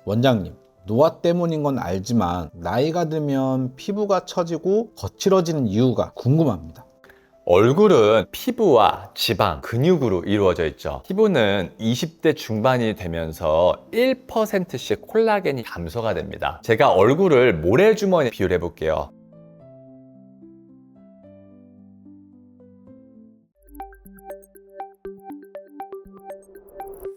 원장님, 노화 때문인 건 알지만 나이가 들면 피부가 처지고 거칠어지는 이유가 궁금합니다. 얼굴은 피부와 지방, 근육으로 이루어져 있죠. 피부는 20대 중반이 되면서 1%씩 콜라겐이 감소가 됩니다. 제가 얼굴을 모래주머니 비유를 해볼게요.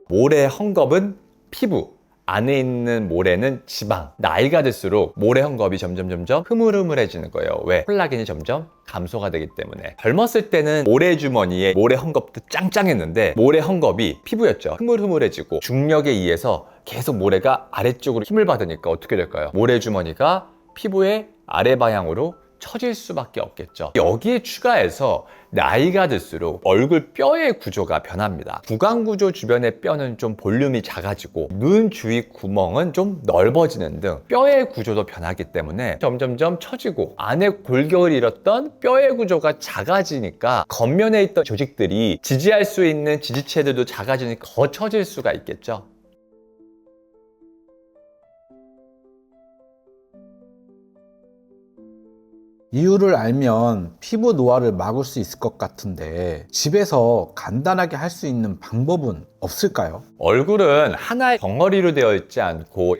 모래의 헝겊은 피부, 안에 있는 모래는 지방. 나이가 들수록 모래 헝겊이 점점 흐물흐물해지는 거예요. 왜? 콜라겐이 점점 감소가 되기 때문에. 젊었을 때는 모래 주머니에 모래 헝겊도 짱짱했는데 모래 헝겊이 피부였죠. 흐물흐물해지고 중력에 의해서 계속 모래가 아래쪽으로 힘을 받으니까 어떻게 될까요? 모래 주머니가 피부의 아래 방향으로 처질 수밖에 없겠죠. 여기에 추가해서 나이가 들수록 얼굴 뼈의 구조가 변합니다. 구강 구조 주변의 뼈는 좀 볼륨이 작아지고 눈 주위 구멍은 좀 넓어지는 등 뼈의 구조도 변하기 때문에 점점점 처지고 안에 골격을 잃었던 뼈의 구조가 작아지니까 겉면에 있던 조직들이 지지할 수 있는 지지체들도 작아지니까 더 처질 수가 있겠죠. 이유를 알면 피부 노화를 막을 수 있을 것 같은데 집에서 간단하게 할 수 있는 방법은 없을까요? 얼굴은 하나의 덩어리로 되어 있지 않고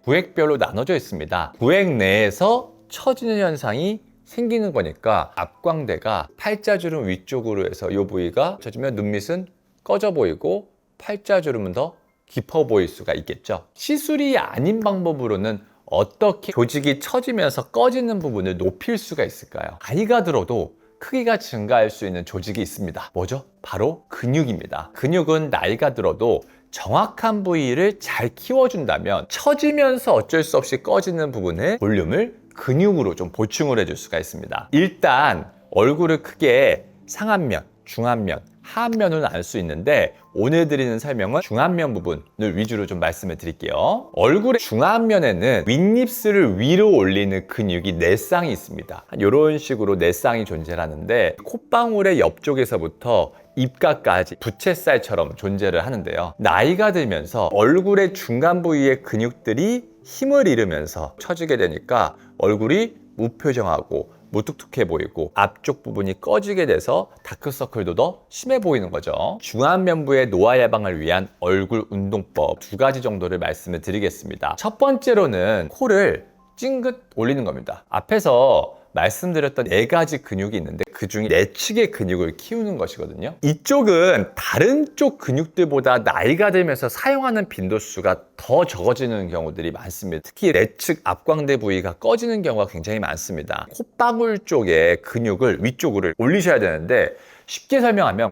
구획별로 나눠져 있습니다. 구획 내에서 처지는 현상이 생기는 거니까 앞광대가 팔자주름 위쪽으로 해서 이 부위가 처지면 눈밑은 꺼져 보이고 팔자주름은 더 깊어 보일 수가 있겠죠. 시술이 아닌 방법으로는 어떻게 조직이 처지면서 꺼지는 부분을 높일 수가 있을까요? 나이가 들어도 크기가 증가할 수 있는 조직이 있습니다. 뭐죠? 바로 근육입니다. 근육은 나이가 들어도 정확한 부위를 잘 키워준다면 처지면서 어쩔 수 없이 꺼지는 부분의 볼륨을 근육으로 좀 보충을 해줄 수가 있습니다. 일단 얼굴을 크게 상안면, 중안면, 하안면으로 나눌 수 있는데 오늘 드리는 설명은 중안면 부분을 위주로 좀 말씀을 드릴게요. 얼굴의 중안면에는 윗입술을 위로 올리는 근육이 내쌍이 있습니다. 이런 식으로 내쌍이 존재하는데 콧방울의 옆쪽에서부터 입가까지 부채살처럼 존재를 하는데요. 나이가 들면서 얼굴의 중간 부위의 근육들이 힘을 잃으면서 처지게 되니까 얼굴이 무표정하고 무뚝뚝해 보이고 앞쪽 부분이 꺼지게 돼서 다크서클도 더 심해 보이는 거죠. 중안면부의 노화 예방을 위한 얼굴 운동법 2가지 정도를 말씀을 드리겠습니다. 첫 번째로는 코를 찡긋 올리는 겁니다. 앞에서 말씀드렸던 4가지 근육이 있는데 그중에 내측의 근육을 키우는 것이거든요. 이쪽은 다른 쪽 근육들보다 나이가 들면서 사용하는 빈도수가 더 적어지는 경우들이 많습니다. 특히 내측 앞광대 부위가 꺼지는 경우가 굉장히 많습니다. 콧방울 쪽의 근육을 위쪽으로 올리셔야 되는데 쉽게 설명하면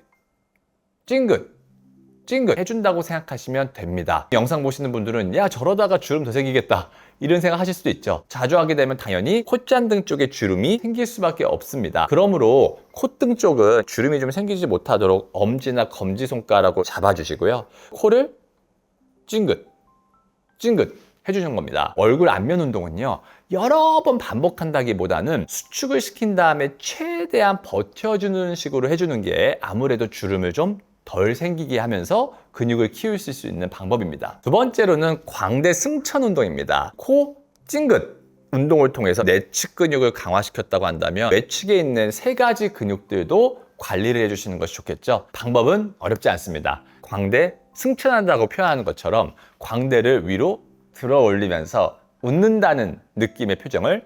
찡긋 해준다고 생각하시면 됩니다. 영상 보시는 분들은 야 저러다가 주름 더 생기겠다 이런 생각 하실 수도 있죠. 자주 하게 되면 당연히 콧잔등 쪽에 주름이 생길 수밖에 없습니다. 그러므로 콧등 쪽은 주름이 좀 생기지 못하도록 엄지나 검지손가락으로 잡아주시고요. 코를 찡긋 해주는 겁니다. 얼굴 안면 운동은요 여러 번 반복한다기보다는 수축을 시킨 다음에 최대한 버텨주는 식으로 해주는 게 아무래도 주름을 좀 덜 생기게 하면서 근육을 키울 수 있는 방법입니다. 두 번째로는 광대 승천 운동입니다. 코 찡긋 운동을 통해서 내측 근육을 강화시켰다고 한다면 외측에 있는 3가지 근육들도 관리를 해주시는 것이 좋겠죠. 방법은 어렵지 않습니다. 광대 승천한다고 표현하는 것처럼 광대를 위로 들어 올리면서 웃는다는 느낌의 표정을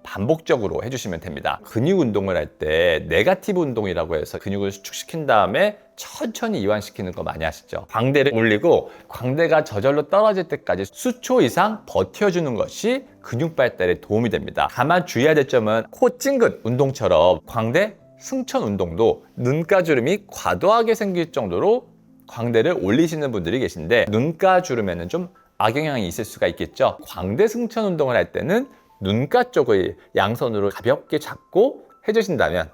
반복적으로 해주시면 됩니다. 근육 운동을 할 때 네거티브 운동이라고 해서 근육을 수축시킨 다음에 천천히 이완시키는 거 많이 하시죠. 광대를 올리고 광대가 저절로 떨어질 때까지 수초 이상 버텨주는 것이 근육 발달에 도움이 됩니다. 다만 주의해야 될 점은 코 찡긋 운동처럼 광대 승천 운동도 눈가주름이 과도하게 생길 정도로 광대를 올리시는 분들이 계신데 눈가주름에는 좀 악영향이 있을 수가 있겠죠. 광대 승천 운동을 할 때는 눈가 쪽을 양손으로 가볍게 잡고 해주신다면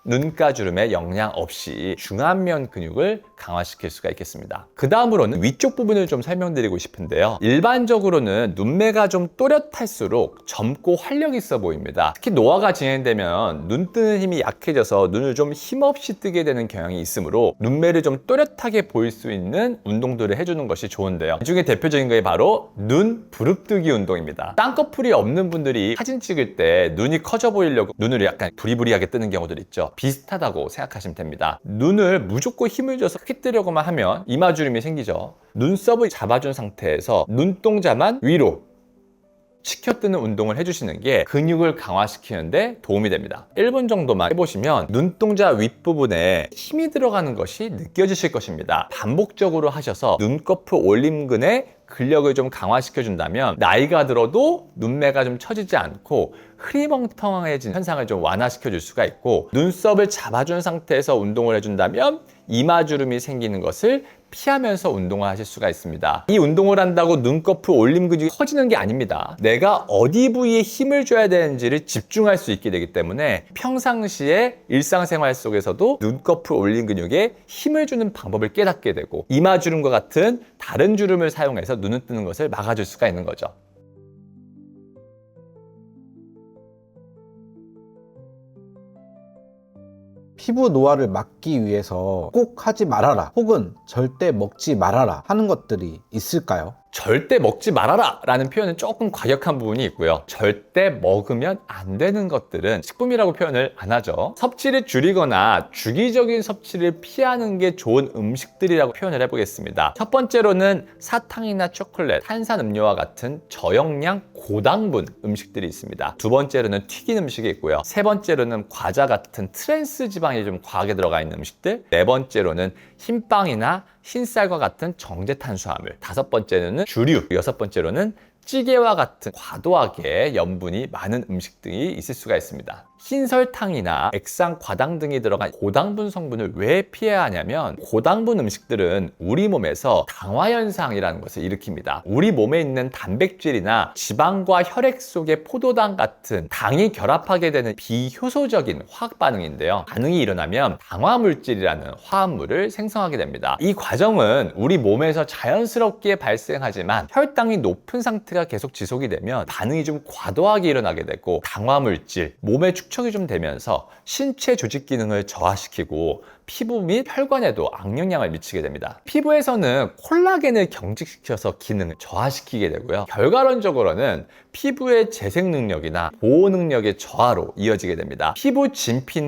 눈가주름에 영향 없이 중안면 근육을 강화시킬 수가 있겠습니다. 그 다음으로는 위쪽 부분을 좀 설명드리고 싶은데요. 일반적으로는 눈매가 좀 또렷할수록 젊고 활력 있어 보입니다. 특히 노화가 진행되면 눈 뜨는 힘이 약해져서 눈을 좀 힘없이 뜨게 되는 경향이 있으므로 눈매를 좀 또렷하게 보일 수 있는 운동들을 해주는 것이 좋은데요. 이 중에 대표적인 게 바로 눈 부릅뜨기 운동입니다. 쌍꺼풀이 없는 분들이 사진 찍을 때 눈이 커져 보이려고 눈을 약간 부리부리하게 뜨는 경우들 있죠. 비슷하다고 생각하시면 됩니다. 눈을 무조건 힘을 줘서 크게 뜨려고만 하면 이마주름이 생기죠. 눈썹을 잡아준 상태에서 눈동자만 위로 치켜뜨는 운동을 해주시는 게 근육을 강화시키는데 도움이 됩니다. 1분 정도만 해보시면 눈동자 윗부분에 힘이 들어가는 것이 느껴지실 것입니다. 반복적으로 하셔서 눈꺼풀 올림근에 근력을 좀 강화시켜 준다면 나이가 들어도 눈매가 좀 처지지 않고 흐리멍텅해진 현상을 좀 완화시켜 줄 수가 있고, 눈썹을 잡아준 상태에서 운동을 해준다면 이마주름이 생기는 것을 피하면서 운동을 하실 수가 있습니다. 이 운동을 한다고 눈꺼풀 올림 근육이 커지는 게 아닙니다. 내가 어디 부위에 힘을 줘야 되는지를 집중할 수 있게 되기 때문에 평상시에 일상생활 속에서도 눈꺼풀 올림 근육에 힘을 주는 방법을 깨닫게 되고, 이마주름과 같은 다른 주름을 사용해서 눈을 뜨는 것을 막아줄 수가 있는 거죠. 피부 노화를 막기 위해서 꼭 하지 말아라 혹은 절대 먹지 말아라 하는 것들이 있을까요? 절대 먹지 말아라 라는 표현은 조금 과격한 부분이 있고요. 절대 먹으면 안 되는 것들은 식품이라고 표현을 안 하죠. 섭취를 줄이거나 주기적인 섭취를 피하는 게 좋은 음식들이라고 표현을 해보겠습니다. 첫 번째로는 사탕이나 초콜릿, 탄산음료와 같은 저영양 고당분 음식들이 있습니다. 두 번째로는 튀긴 음식이 있고요. 세 번째로는 과자 같은 트랜스 지방이 좀 과하게 들어가 있는 음식들. 네 번째로는 흰빵이나 흰쌀과 같은 정제 탄수화물. 다섯 번째는 주류. 여섯 번째로는 찌개와 같은 과도하게 염분이 많은 음식 등이 있을 수가 있습니다. 흰설탕이나 액상, 과당 등이 들어간 고당분 성분을 왜 피해야 하냐면, 고당분 음식들은 우리 몸에서 당화 현상이라는 것을 일으킵니다. 우리 몸에 있는 단백질이나 지방과 혈액 속의 포도당 같은 당이 결합하게 되는 비효소적인 화학 반응인데요. 반응이 일어나면 당화 물질이라는 화합물을 생성하게 됩니다. 이 과정은 우리 몸에서 자연스럽게 발생하지만 혈당이 높은 상태가 계속 지속이 되면 반응이 좀 과도하게 일어나게 되고, 당화 물질, 몸의 축적이 좀 되면서 신체 조직 기능을 저하시키고 피부 및 혈관에도 악영향을 미치게 됩니다. 피부에서는 콜라겐을 경직시켜서 기능을 저하시키게 되고요. 결과론적으로는 피부의 재생 능력이나 보호 능력의 저하로 이어지게 됩니다. 피부 진피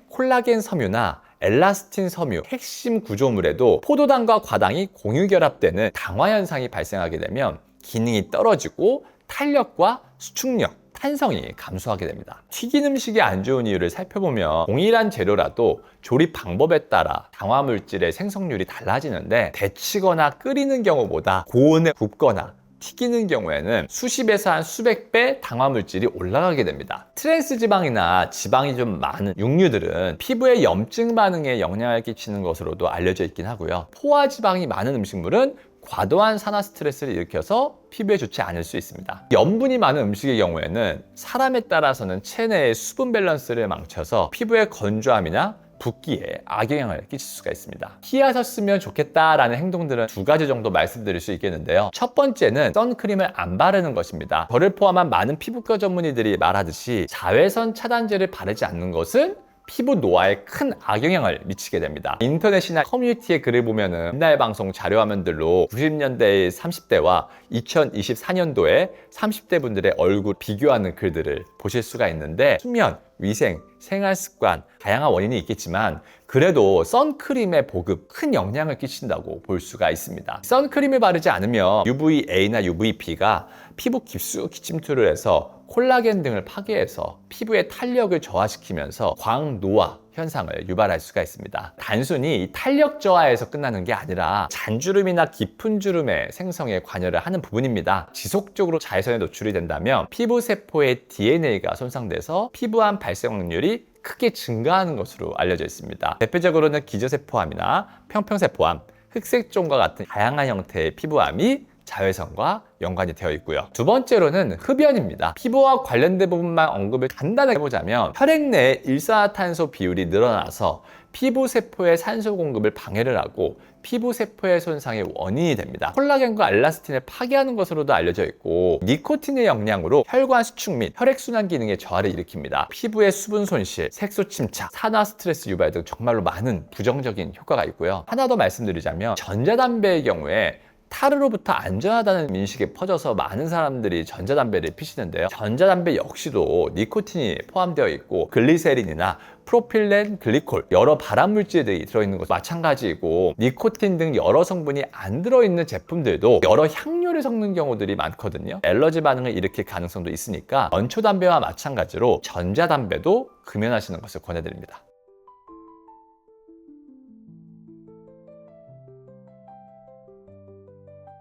콜라겐 섬유나 엘라스틴 섬유 핵심 구조물에도 포도당과 과당이 공유 결합되는 당화 현상이 발생하게 되면 기능이 떨어지고 탄력과 수축력, 탄성이 감소하게 됩니다. 튀긴 음식이 안 좋은 이유를 살펴보면 동일한 재료라도 조립 방법에 따라 당화 물질의 생성률이 달라지는데, 데치거나 끓이는 경우보다 고온에 굽거나 튀기는 경우에는 수십에서 한 수백 배 당화 물질이 올라가게 됩니다. 트랜스 지방이나 지방이 좀 많은 육류들은 피부에 염증 반응에 영향을 끼치는 것으로도 알려져 있긴 하고요. 포화 지방이 많은 음식물은 과도한 산화 스트레스를 일으켜서 피부에 좋지 않을 수 있습니다. 염분이 많은 음식의 경우에는 사람에 따라서는 체내의 수분 밸런스를 망쳐서 피부의 건조함이나 붓기에 악영향을 끼칠 수가 있습니다. 피하셨으면 좋겠다라는 행동들은 두 가지 정도 말씀드릴 수 있겠는데요. 첫 번째는 선크림을 안 바르는 것입니다. 저를 포함한 많은 피부과 전문의들이 말하듯이 자외선 차단제를 바르지 않는 것은 피부 노화에 큰 악영향을 미치게 됩니다. 인터넷이나 커뮤니티의 글을 보면은 옛날 방송 자료화면들로 90년대의 30대와 2024년도에 30대 분들의 얼굴 비교하는 글들을 보실 수가 있는데, 수면, 위생, 생활습관, 다양한 원인이 있겠지만 그래도 선크림의 보급 큰 영향을 끼친다고 볼 수가 있습니다. 선크림을 바르지 않으면 UVA나 UVB가 피부 깊숙이 침투를 해서 콜라겐 등을 파괴해서 피부의 탄력을 저하시키면서 광노화 현상을 유발할 수가 있습니다. 단순히 탄력 저하에서 끝나는 게 아니라 잔주름이나 깊은 주름의 생성에 관여를 하는 부분입니다. 지속적으로 자외선에 노출이 된다면 피부 세포의 DNA가 손상돼서 피부암 발생 확률이 크게 증가하는 것으로 알려져 있습니다. 대표적으로는 기저세포암이나 평평세포암, 흑색종과 같은 다양한 형태의 피부암이 자외선과 연관이 되어 있고요. 두 번째로는 흡연입니다. 피부와 관련된 부분만 언급을 간단하게 해보자면 혈액 내에 일산화탄소 비율이 늘어나서 피부 세포의 산소 공급을 방해를 하고 피부 세포의 손상의 원인이 됩니다. 콜라겐과 엘라스틴을 파괴하는 것으로도 알려져 있고 니코틴의 영향으로 혈관 수축 및 혈액순환 기능의 저하를 일으킵니다. 피부의 수분 손실, 색소 침착, 산화 스트레스 유발 등 정말로 많은 부정적인 효과가 있고요. 하나 더 말씀드리자면 전자담배의 경우에 타르로부터 안전하다는 인식이 퍼져서 많은 사람들이 전자담배를 피시는데요. 전자담배 역시도 니코틴이 포함되어 있고 글리세린이나 프로필렌 글리콜 여러 발암물질들이 들어있는 것과 마찬가지이고 니코틴 등 여러 성분이 안 들어있는 제품들도 여러 향료를 섞는 경우들이 많거든요. 알러지 반응을 일으킬 가능성도 있으니까 원초담배와 마찬가지로 전자담배도 금연하시는 것을 권해드립니다.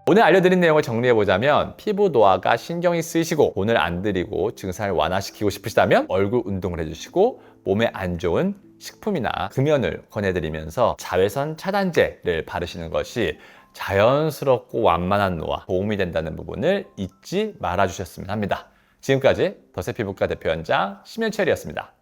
오늘 알려드린 내용을 정리해보자면 피부 노화가 신경이 쓰이시고 돈을 안 들이고 증상을 완화시키고 싶으시다면 얼굴 운동을 해주시고 몸에 안 좋은 식품이나 금연을 권해드리면서 자외선 차단제를 바르시는 것이 자연스럽고 완만한 노화 도움이 된다는 부분을 잊지 말아주셨으면 합니다. 지금까지 더세 피부과 대표연장 심현철이었습니다.